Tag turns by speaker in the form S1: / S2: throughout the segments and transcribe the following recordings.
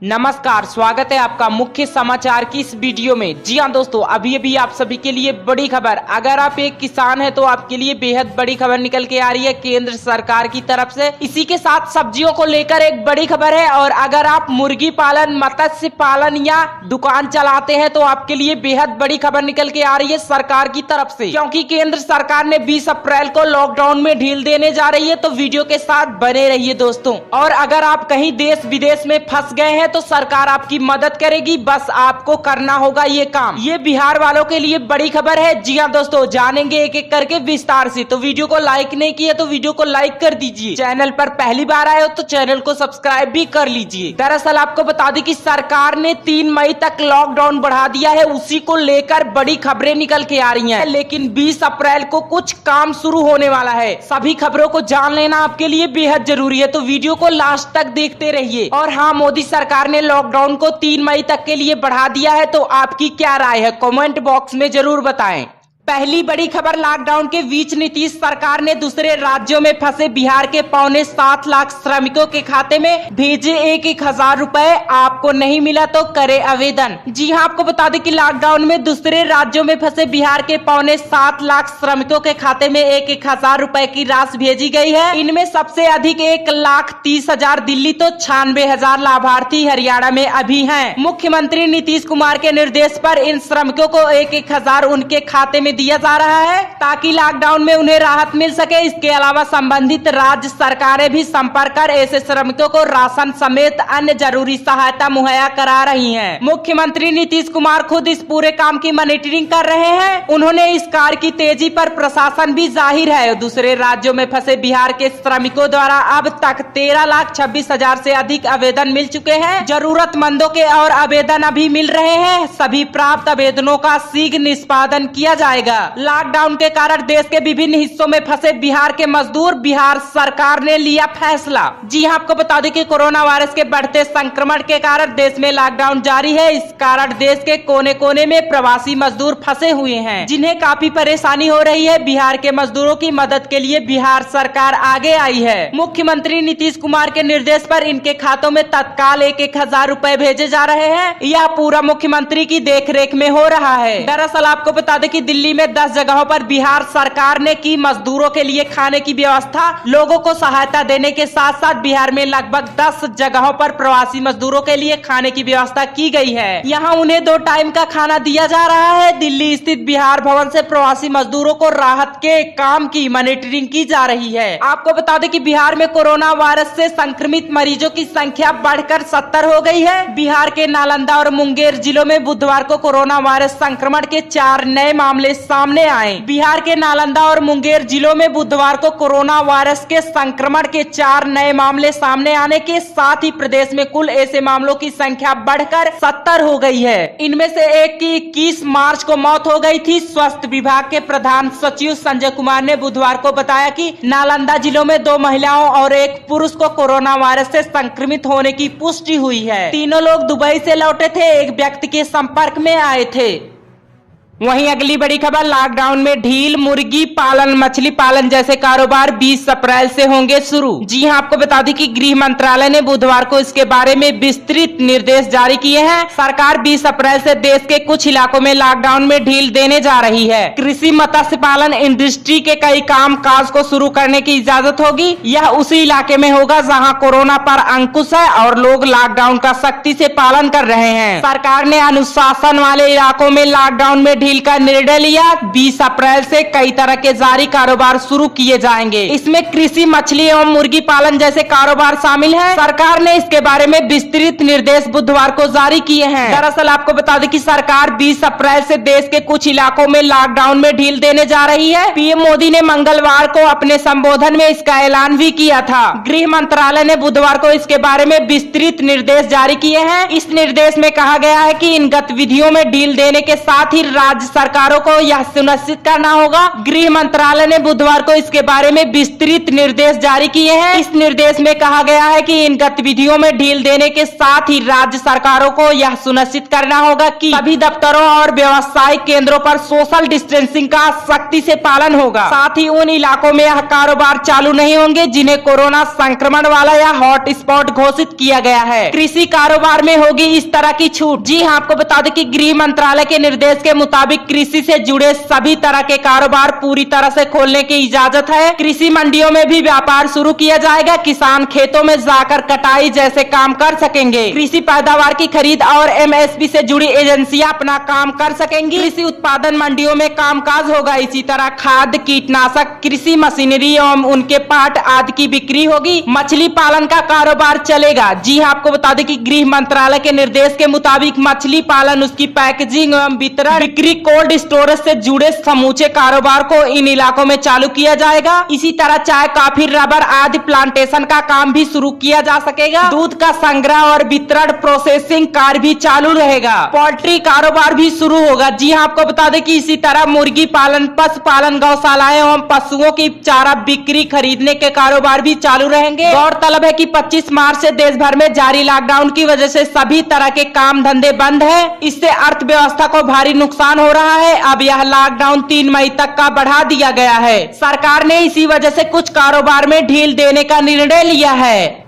S1: नमस्कार, स्वागत है आपका मुख्य समाचार की इस वीडियो में। जी हाँ दोस्तों, अभी आप सभी के लिए बड़ी खबर। अगर आप एक किसान हैं तो आपके लिए बेहद बड़ी खबर निकल के आ रही है केंद्र सरकार की तरफ से। इसी के साथ सब्जियों को लेकर एक बड़ी खबर है। और अगर आप मुर्गी पालन, मत्स्य पालन या दुकान चलाते हैं तो आपके लिए बेहद बड़ी खबर निकल के आ रही है सरकार की तरफ से, क्योंकि केंद्र सरकार ने 20 अप्रैल को लॉकडाउन में ढील देने जा रही है। तो वीडियो के साथ बने रहिए दोस्तों। और अगर आप कहीं देश विदेश में फंस गए हैं तो सरकार आपकी मदद करेगी, बस आपको करना होगा ये काम। ये बिहार वालों के लिए बड़ी खबर है। जी हाँ दोस्तों, जानेंगे एक एक करके विस्तार से। तो वीडियो को लाइक नहीं किया तो वीडियो को लाइक कर दीजिए। चैनल पर पहली बार आए हो तो चैनल को सब्सक्राइब भी कर लीजिए। दरअसल आपको बता दें कि सरकार ने 3 मई तक लॉकडाउन बढ़ा दिया है। उसी को लेकर बड़ी खबरें निकल के आ रही हैं। लेकिन 20 अप्रैल को कुछ काम शुरू होने वाला है। सभी खबरों को जान लेना आपके लिए बेहद जरूरी है, तो वीडियो को लास्ट तक देखते रहिए। और हाँ, मोदी सरकार ने लॉकडाउन को 3 मई तक के लिए बढ़ा दिया है। तो आपकी क्या राय है, कमेंट बॉक्स में जरूर बताएं। पहली बड़ी खबर, लॉकडाउन के बीच नीतीश सरकार ने दूसरे राज्यों में फंसे बिहार के 7.25 लाख श्रमिकों के खाते में भेजे 1,000 रुपए। आपको नहीं मिला तो करे आवेदन। जी हाँ, आपको बता दें कि लॉकडाउन में दूसरे राज्यों में फंसे बिहार के 7.25 लाख श्रमिकों के खाते में 1,000 रुपए की राशि भेजी गई है। इनमें सबसे अधिक 1,30,000 दिल्ली तो 96,000 लाभार्थी हरियाणा में अभी हैं। मुख्यमंत्री नीतीश कुमार के निर्देश पर इन श्रमिकों को 1,000 उनके खाते में दिया जा रहा है, ताकि लॉकडाउन में उन्हें राहत मिल सके। इसके अलावा संबंधित राज्य सरकारें भी संपर्क कर ऐसे श्रमिकों को राशन समेत अन्य जरूरी सहायता मुहैया करा रही हैं। मुख्यमंत्री नीतीश कुमार खुद इस पूरे काम की मॉनिटरिंग कर रहे हैं। उन्होंने इस कार्य की तेजी पर प्रशासन भी जाहिर है। दूसरे राज्यों में फंसे बिहार के श्रमिकों द्वारा अब तक 13,26,000 से अधिक आवेदन मिल चुके हैं। जरूरतमंदों के और आवेदन अभी मिल रहे हैं। सभी प्राप्त आवेदनों का शीघ्र निष्पादन किया जाएगा। लॉकडाउन के कारण देश के विभिन्न हिस्सों में फंसे बिहार के मजदूर, बिहार सरकार ने लिया फैसला। जी हाँ, आपको बता दें कि कोरोना वायरस के बढ़ते संक्रमण के कारण देश में लॉकडाउन जारी है। इस कारण देश के कोने कोने में प्रवासी मजदूर फंसे हुए हैं, जिन्हें काफी परेशानी हो रही है। बिहार के मजदूरों की मदद के लिए बिहार सरकार आगे आई है। मुख्यमंत्री नीतीश कुमार के निर्देश पर इनके खातों में तत्काल 1,000 रुपए भेजे जा रहे हैं। यह पूरा मुख्यमंत्री की देखरेख में हो रहा है। दरअसल आपको बता दें कि दिल्ली में 10 जगहों पर बिहार सरकार ने की मजदूरों के लिए खाने की व्यवस्था। लोगों को सहायता देने के साथ साथ बिहार में लगभग 10 जगहों पर प्रवासी मजदूरों के लिए खाने की व्यवस्था की गई है। यहां उन्हें 2 टाइम का खाना दिया जा रहा है। दिल्ली स्थित बिहार भवन से प्रवासी मजदूरों को राहत के काम की मॉनिटरिंग की जा रही है। आपको बता दें कि बिहार में कोरोना वायरस से संक्रमित मरीजों की संख्या बढ़कर 70 हो गई है। बिहार के नालंदा और मुंगेर जिलों में बुधवार को कोरोना वायरस संक्रमण के 4 नए मामले सामने आए। बिहार के नालंदा और मुंगेर जिलों में बुधवार को कोरोना वायरस के संक्रमण के 4 नए मामले सामने आने के साथ ही प्रदेश में कुल ऐसे मामलों की संख्या बढ़कर 70 हो गई है। इनमें से एक की 21 मार्च को मौत हो गई थी। स्वास्थ्य विभाग के प्रधान सचिव संजय कुमार ने बुधवार को बताया कि नालंदा जिलों में 2 महिलाओं और 1 पुरुष को कोरोना वायरस से संक्रमित होने की पुष्टि हुई है। तीनों लोग दुबई से लौटे थे, एक व्यक्ति के संपर्क में आए थे। वहीं अगली बड़ी खबर, लॉकडाउन में ढील, मुर्गी पालन, मछली पालन जैसे कारोबार 20 अप्रैल से होंगे शुरू। जी हां, आपको बता दें कि गृह मंत्रालय ने बुधवार को इसके बारे में विस्तृत निर्देश जारी किए हैं। सरकार 20 अप्रैल से देश के कुछ इलाकों में लॉकडाउन में ढील देने जा रही है। कृषि, मत्स्य पालन इंडस्ट्री के कई काम काज को शुरू करने की इजाजत होगी। यह उसी इलाके में होगा जहाँ कोरोना पर अंकुश है और लोग लॉकडाउन का सख्ती से पालन कर रहे हैं। सरकार ने अनुशासन वाले इलाकों में लॉकडाउन में का निर्णय लिया। 20 अप्रैल से कई तरह के जारी कारोबार शुरू किए जाएंगे। इसमें कृषि, मछली एवं मुर्गी पालन जैसे कारोबार शामिल हैं। सरकार ने इसके बारे में विस्तृत निर्देश बुधवार को जारी किए हैं। दरअसल आपको बता दें कि सरकार 20 अप्रैल से देश के कुछ इलाकों में लॉकडाउन में ढील देने जा रही है। पीएम मोदी ने मंगलवार को अपने संबोधन में इसका ऐलान भी किया था। गृह मंत्रालय ने बुधवार को इसके बारे में विस्तृत निर्देश जारी किए हैं। इस निर्देश में कहा गया है कि इन गतिविधियों में ढील देने के साथ ही राज्य सरकारों को यह सुनिश्चित करना होगा। गृह मंत्रालय ने बुधवार को इसके बारे में विस्तृत निर्देश जारी किए हैं। इस निर्देश में कहा गया है कि इन गतिविधियों में ढील देने के साथ ही राज्य सरकारों को यह सुनिश्चित करना होगा कि सभी दफ्तरों और व्यावसायिक केंद्रों पर सोशल डिस्टेंसिंग का सख्ती से पालन होगा। साथ ही उन इलाकों में यह कारोबार चालू नहीं होंगे जिन्हें कोरोना संक्रमण वाला या हॉट स्पॉट घोषित किया गया है। कृषि कारोबार में होगी इस तरह की छूट। जी हाँ, आपको बता दें कि गृह मंत्रालय के निर्देश के मुताबिक कृषि से जुड़े सभी तरह के कारोबार पूरी तरह से खोलने की इजाजत है। कृषि मंडियों में भी व्यापार शुरू किया जाएगा। किसान खेतों में जाकर कटाई जैसे काम कर सकेंगे। कृषि पैदावार की खरीद और एमएसपी से जुड़ी एजेंसियां अपना काम कर सकेंगी। कृषि उत्पादन मंडियों में कामकाज होगा। इसी तरह खाद, कीटनाशक, कृषि मशीनरी एवं उनके पार्ट आदि की बिक्री होगी। मछली पालन का कारोबार चलेगा। जी हाँ, आपको बता दें कि गृह मंत्रालय के निर्देश के मुताबिक मछली पालन, उसकी पैकेजिंग एवं वितरण, बिक्री, कोल्ड स्टोरेज से जुड़े समूचे कारोबार को इन इलाकों में चालू किया जाएगा। इसी तरह चाय, कॉफी, रबर आदि प्लांटेशन का काम भी शुरू किया जा सकेगा। दूध का संग्रह और वितरण प्रोसेसिंग कार्य भी चालू रहेगा। पोल्ट्री कारोबार भी शुरू होगा। जी हाँ, आपको बता दें कि इसी तरह मुर्गी पालन, पशुपालन, गौशालाएं एवं पशुओं की चारा बिक्री, खरीदने के कारोबार भी चालू रहेंगे। गौरतलब है कि 25 मार्च से देश भर में जारी लॉकडाउन की वजह से सभी तरह के काम धंधे बंद है। इससे अर्थव्यवस्था को भारी नुकसान हो रहा है। अब यह लॉकडाउन 3 मई तक का बढ़ा दिया गया है। सरकार ने इसी वजह से कुछ कारोबार में ढील देने का निर्णय लिया है।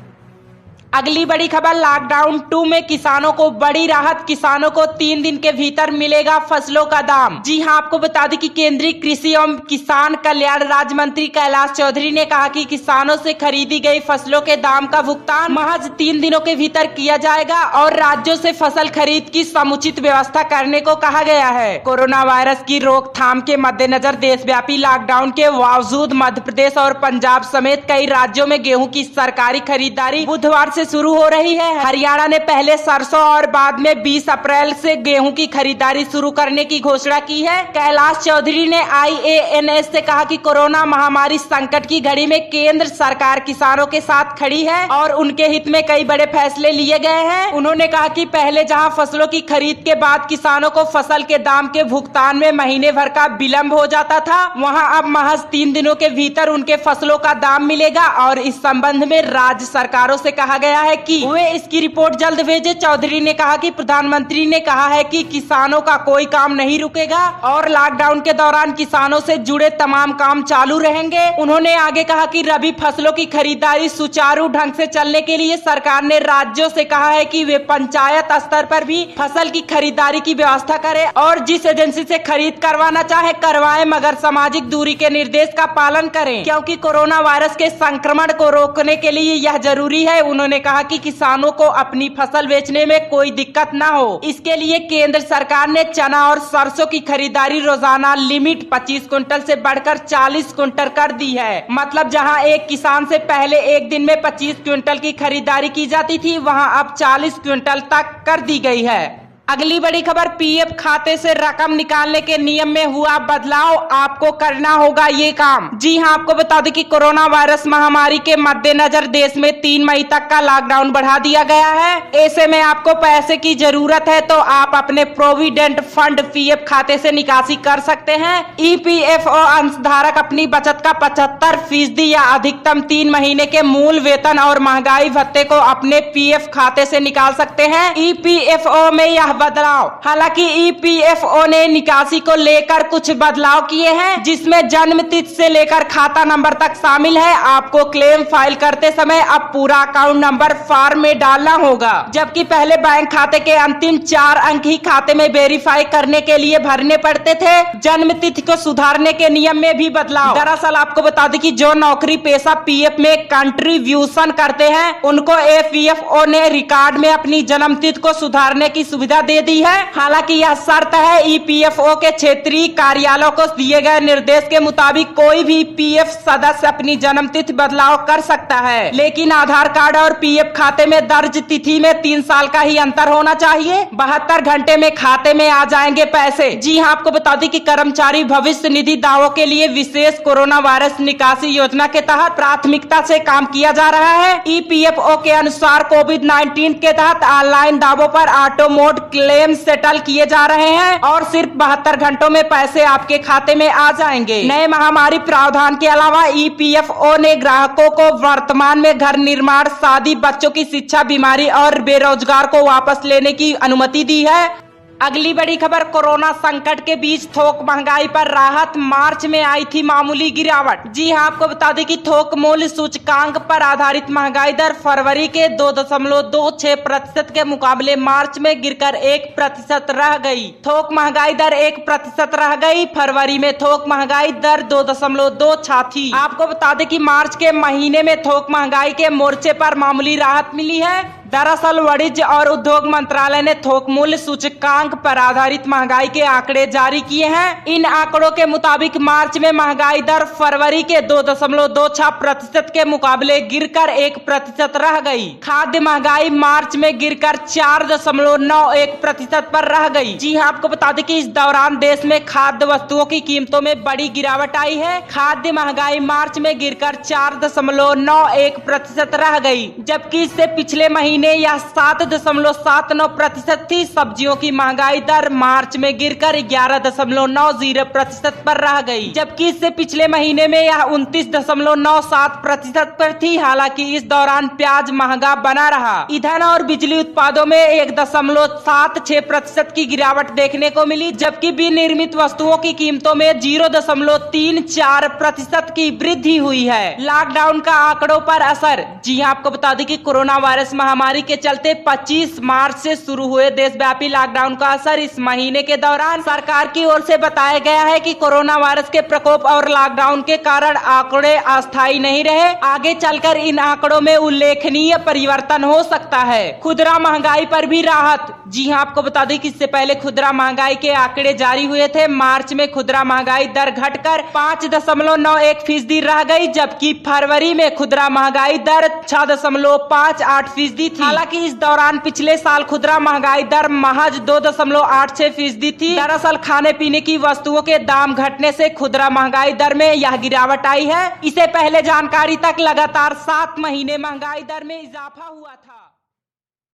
S1: अगली बड़ी खबर, लॉकडाउन 2 में किसानों को बड़ी राहत। किसानों को 3 दिन के भीतर मिलेगा फसलों का दाम। जी हां, आपको बता दें कि केंद्रीय कृषि एवं किसान कल्याण राज्य मंत्री कैलाश चौधरी ने कहा कि किसानों से खरीदी गई फसलों के दाम का भुगतान महज 3 दिनों के भीतर किया जाएगा और राज्यों से फसल खरीद की समुचित व्यवस्था करने को कहा गया है। कोरोना वायरस की रोकथाम के मद्देनजर देशव्यापी लॉकडाउन के बावजूद मध्य प्रदेश और पंजाब समेत कई राज्यों में गेहूं की सरकारी खरीदारी बुधवार से शुरू हो रही है। हरियाणा ने पहले सरसों और बाद में 20 अप्रैल से गेहूं की खरीदारी शुरू करने की घोषणा की है। कैलाश चौधरी ने IANS से कहा कि कोरोना महामारी संकट की घड़ी में केंद्र सरकार किसानों के साथ खड़ी है और उनके हित में कई बड़े फैसले लिए गए हैं। उन्होंने कहा कि पहले जहां फसलों की खरीद के बाद किसानों को फसल के दाम के भुगतान में महीने भर का विलम्ब हो जाता था, वहां अब महज 3 दिनों के भीतर उनके फसलों का दाम मिलेगा और इस संबंध में राज्य सरकारों से कहा गया है कि वे इसकी रिपोर्ट जल्द भेजे। चौधरी ने कहा कि प्रधानमंत्री ने कहा है कि किसानों का कोई काम नहीं रुकेगा और लॉकडाउन के दौरान किसानों से जुड़े तमाम काम चालू रहेंगे। उन्होंने आगे कहा कि रबी फसलों की खरीदारी सुचारू ढंग से चलने के लिए सरकार ने राज्यों से कहा है कि वे पंचायत स्तर पर भी फसल की खरीदारी की व्यवस्था करें और जिस एजेंसी से खरीद करवाना चाहे करवाएं, मगर सामाजिक दूरी के निर्देश का पालन करें, क्योंकि कोरोना वायरस के संक्रमण को रोकने के लिए यह जरूरी है। उन्होंने कहा कि किसानों को अपनी फसल बेचने में कोई दिक्कत ना हो, इसके लिए केंद्र सरकार ने चना और सरसों की खरीदारी रोजाना लिमिट 25 क्विंटल से बढ़कर 40 क्विंटल कर दी है। मतलब जहां एक किसान से पहले एक दिन में 25 क्विंटल की खरीदारी की जाती थी, वहां अब 40 क्विंटल तक कर दी गई है। अगली बड़ी खबर, पीएफ खाते से रकम निकालने के नियम में हुआ बदलाव, आपको करना होगा ये काम। जी हां, आपको बता दें कि कोरोना वायरस महामारी के मद्देनजर देश में 3 मई तक का लॉकडाउन बढ़ा दिया गया है। ऐसे में आपको पैसे की जरूरत है तो आप अपने प्रोविडेंट फंड पीएफ खाते से निकासी कर सकते हैं। ईपीएफओ अंशधारक अपनी बचत का 75% या अधिकतम 3 महीने के मूल वेतन और महंगाई भत्ते को अपने पीएफ खाते से निकाल सकते हैं। ईपीएफओ में यह बदलाव, हालांकि ईपीएफओ ने निकासी को लेकर कुछ बदलाव किए हैं, जिसमें जन्म तिथि से लेकर खाता नंबर तक शामिल है। आपको क्लेम फाइल करते समय अब पूरा अकाउंट नंबर फॉर्म में डालना होगा, जबकि पहले बैंक खाते के अंतिम 4 अंक ही खाते में वेरीफाई करने के लिए भरने पड़ते थे। जन्म तिथि को सुधारने के नियम में भी बदलाव। दरअसल आपको बता दें कि जो नौकरी पेशा पीएफ में कंट्रीब्यूशन करते हैं, उनको एपीएफओ ने रिकॉर्ड में अपनी जन्म तिथि को सुधारने की सुविधा दे दी है। हालांकि यह शर्त है, ईपीएफओ के क्षेत्रीय कार्यालयों को दिए गए निर्देश के मुताबिक कोई भी पीएफ सदस्य अपनी जन्म तिथि बदलाव कर सकता है, लेकिन आधार कार्ड और पीएफ खाते में दर्ज तिथि में 3 साल का ही अंतर होना चाहिए। 72 घंटे में खाते में आ जाएंगे पैसे। जी हां, आपको बता दें कि कर्मचारी भविष्य निधि दावों के लिए विशेष कोरोना वायरस निकासी योजना के तहत प्राथमिकता से काम किया जा रहा है। ईपीएफओ के अनुसार कोविड-19 के तहत ऑनलाइन दावों पर ऑटो मोड क्लेम सेटल किए जा रहे हैं और सिर्फ 72 घंटों में पैसे आपके खाते में आ जाएंगे। नए महामारी प्रावधान के अलावा EPFO ने ग्राहकों को वर्तमान में घर निर्माण, शादी, बच्चों की शिक्षा, बीमारी और बेरोजगार को वापस लेने की अनुमति दी है। अगली बड़ी खबर, कोरोना संकट के बीच थोक महंगाई पर राहत, मार्च में आई थी मामूली गिरावट। जी हां, आपको बता दें कि थोक मूल्य सूचकांक पर आधारित महंगाई दर फरवरी के 2.26% के मुकाबले मार्च में गिरकर 1% रह गई। थोक महंगाई दर 1% रह गई। फरवरी में थोक महंगाई दर 2.26 थी। आपको बता दें कि मार्च के महीने में थोक महंगाई के मोर्चे पर मामूली राहत मिली है। दरअसल वाणिज्य और उद्योग मंत्रालय ने थोक मूल्य सूचकांक पर आधारित महंगाई के आंकड़े जारी किए हैं। इन आंकड़ों के मुताबिक मार्च में महंगाई दर फरवरी के 2.26% के मुकाबले गिरकर 1% रह गई। खाद्य महंगाई मार्च में गिरकर 4.91% पर रह गई। जी हां, आपको बता दें कि इस दौरान देश में खाद्य वस्तुओं की कीमतों में बड़ी गिरावट आई है। खाद्य महंगाई मार्च में गिरकर 4.91% रह गई, जबकि इससे पिछले महीने यह 7.79% थी। सब्जियों की महंगाई दर मार्च में गिरकर 11.90% पर रह गई, जबकि इससे पिछले महीने में यह 29.97% पर थी। हालांकि इस दौरान प्याज महंगा बना रहा। ईंधन और बिजली उत्पादों में 1.76% की गिरावट देखने को मिली, जबकि विनिर्मित वस्तुओं की कीमतों में 0.34% की वृद्धि हुई है। लॉकडाउन का आंकड़ों पर असर। जी हां, आपको बता दें कि कोरोना वायरस महामारी के चलते 25 मार्च से शुरू हुए देशव्यापी लॉकडाउन का असर इस महीने के दौरान सरकार की ओर से बताया गया है कि कोरोना वायरस के प्रकोप और लॉकडाउन के कारण आंकड़े अस्थायी नहीं रहे। आगे चलकर इन आंकड़ों में उल्लेखनीय परिवर्तन हो सकता है। खुदरा महंगाई पर भी राहत। जी हां, आपको बता दें कि इससे पहले खुदरा महंगाई के आंकड़े जारी हुए थे। मार्च में खुदरा महंगाई दर घटकर 5.91% रह गई, जबकि फरवरी में खुदरा महंगाई दर 6.58% थी। हालांकि इस दौरान पिछले साल खुदरा महंगाई दर महज 2.86% थी। दरअसल खाने पीने की वस्तुओं के दाम घटने से खुदरा महंगाई दर में यह गिरावट आई है। इससे पहले जानकारी तक लगातार 7 महीने महंगाई दर में इजाफा हुआ था।